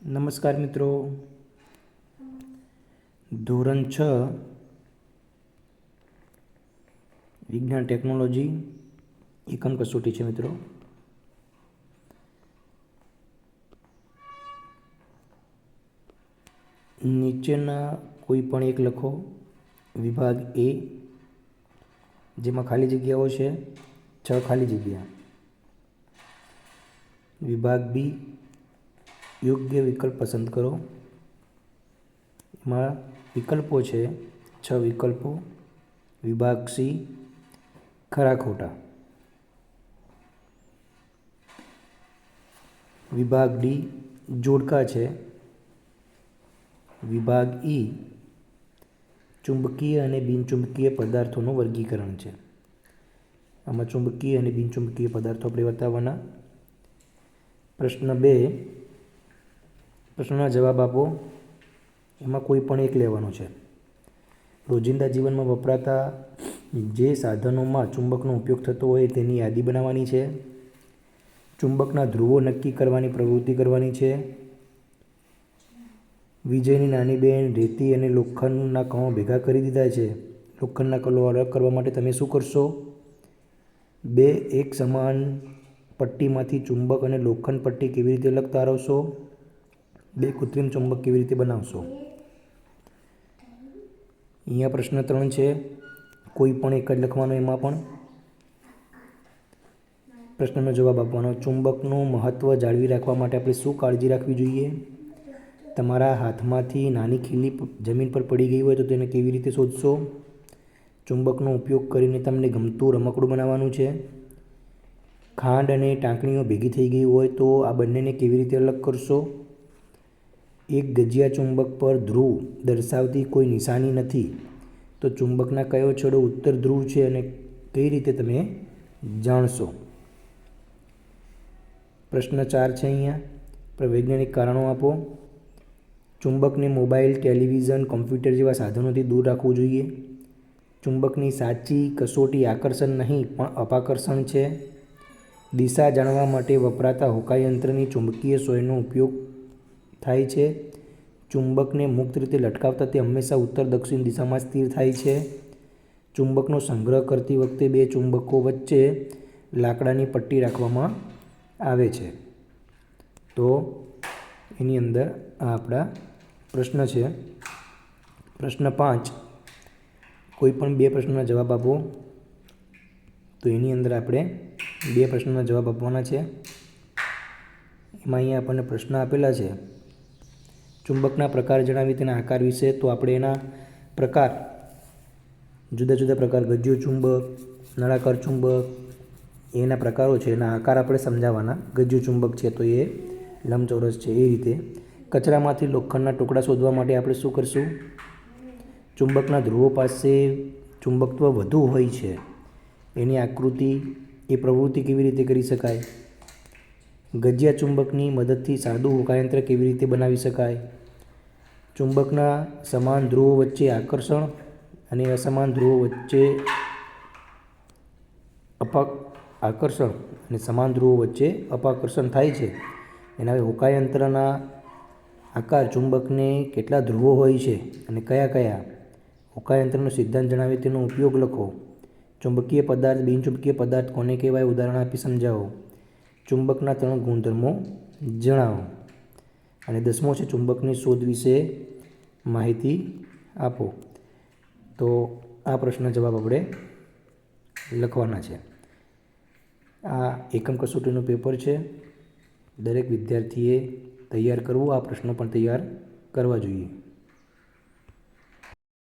નમસ્કાર મિત્રો, ધોરણ 6 વિજ્ઞાન ટેકનોલોજી એકમ કસોટી છે મિત્રો. નીચેના કોઈ પણ એક લખો. વિભાગ એ, જેમાં ખાલી જગ્યાઓ છે 6 ખાલી જગ્યા. વિભાગ બી, યોગ્ય વિકલ્પ પસંદ કરો. એમાં વિકલ્પો છે 6 વિકલ્પો. વિભાગ સી, ખરા ખોટા. વિભાગ ડી, જોડકા છે. વિભાગ ઈ, ચુંબકીય અને બિનચુંબકીય પદાર્થોનું વર્ગીકરણ છે. આમાં ચુંબકીય અને બિનચુંબકીય પદાર્થો આપણે બતાવવાના. પ્રશ્ન 2, પ્રશ્નના જવાબ આપો. એમાં કોઈ પણ એક લેવાનો છે. રોજિંદા જીવનમાં વપરાતા જે સાધનોમાં ચુંબકનો ઉપયોગ થતો હોય તેની યાદી બનાવવાની છે. ચુંબકના ધ્રુવો નક્કી કરવાની પ્રવૃત્તિ કરવાની છે. વિજયની નાની બહેન રેતી અને લોખંડના કણો ભેગા કરી દીધા છે. લોખંડના કણો અલગ કરવા માટે તમે શું કરશો? 2, એક સમાન પટ્ટીમાંથી ચુંબક અને લોખંડ પટ્ટી કેવી રીતે અલગ તારવશો? 2, કૃત્રિમ ચુંબક કેવી રીતે બનાવશો? અહીંયા પ્રશ્ન 3 છે. કોઈ પણ એક જ લખવાનો. એમાં પણ પ્રશ્નનો જવાબ આપવાનો. ચુંબકનું મહત્ત્વ જાળવી રાખવા માટે આપણે શું કાળજી રાખવી જોઈએ? તમારા હાથમાંથી નાની ખીલી જમીન પર પડી ગઈ હોય તો તેને કેવી રીતે શોધશો? ચુંબકનો ઉપયોગ કરીને તમને ગમતું રમકડું બનાવવાનું છે. ખાંડ અને ટાંકણીઓ ભેગી થઈ ગઈ હોય તો આ બંનેને કેવી રીતે અલગ કરશો? એક ગજિયા ચુંબક પર ધ્રુવ દર્શાવતી કોઈ નિશાની નથી તો ચુંબકના કયો છેડો ઉત્તર ધ્રુવ છે અને કઈ રીતે તમે જાણશો? પ્રશ્ન 4 છે. અહીંયા વૈજ્ઞાનિક કારણો આપો. ચુંબકને મોબાઈલ, ટેલિવિઝન, કોમ્પ્યુટર જેવા સાધનોથી દૂર રાખવું જોઈએ. ચુંબકની સાચી કસોટી આકર્ષણ નહીં પણ અપાકર્ષણ છે. દિશા જાણવા માટે વપરાતા હોકાયંત્રની ચુંબકીય સોયનો ઉપયોગ થાય છે. ચુંબકને મુક્ત રીતે લટકાવતા તે હંમેશા ઉત્તર દક્ષિણ દિશામાં સ્થિર થાય છે. ચુંબકનો સંગ્રહ કરતી વખતે 2 ચુંબકો વચ્ચે લાકડાની પટ્ટી રાખવામાં આવે છે. તો એની અંદર આ આપણા પ્રશ્ન છે. પ્રશ્ન 5, કોઈ પણ 2 પ્રશ્નોના જવાબ આપો. તો એની અંદર આપણે 2 પ્રશ્નોના જવાબ આપવાના છે. એમાં અહીંયા આપણને પ્રશ્ન આપેલા છે. ચુંબકના પ્રકાર જણાવી તેના આકાર વિશે. તો આપણે એના પ્રકાર, જુદા જુદા પ્રકાર, ગજિયો ચુંબક, નળાકાર ચુંબક, એના પ્રકારો છે. એના આકાર આપણે સમજાવવાના. ગજિયો ચુંબક છે તો એ લંબચોરસ છે. એ રીતે કચરામાંથી લોખંડના ટુકડા શોધવા માટે આપણે શું કરશું? ચુંબકના ધ્રુવો પાસે ચુંબકત્વ વધુ હોય છે. એની આકૃતિ, એ પ્રવૃત્તિ કેવી રીતે કરી શકાય? ગજિયા ચુંબકની મદદથી સાદું હોકાયંત્ર કેવી રીતે બનાવી શકાય? ચુંબકના સમાન ધ્રુવો વચ્ચે આકર્ષણ અને અસમાન ધ્રુવો વચ્ચે સમાન ધ્રુવો વચ્ચે અપાકર્ષણ થાય છે. એના હોકાયંત્રના આકાર, ચુંબકને કેટલા ધ્રુવો હોય છે અને કયા કયા? હોકાયંત્રનો સિદ્ધાંત જણાવી તેનો ઉપયોગ લખો. ચુંબકીય પદાર્થ, બિનચુંબકીય પદાર્થ કોને કહેવાય? ઉદાહરણ આપી સમજાવો. ચુંબકના 3 ગુણધર્મો જણાવો. અને 10મો છે ચુંબકની શોધ વિશે માહિતી આપો. તો આ પ્રશ્નનો જવાબ આપણે લખવાના છે. આ એકમ કસોટીનું પેપર છે. દરેક વિદ્યાર્થીએ તૈયાર કરવું. આ પ્રશ્નો પણ તૈયાર કરવા જોઈએ.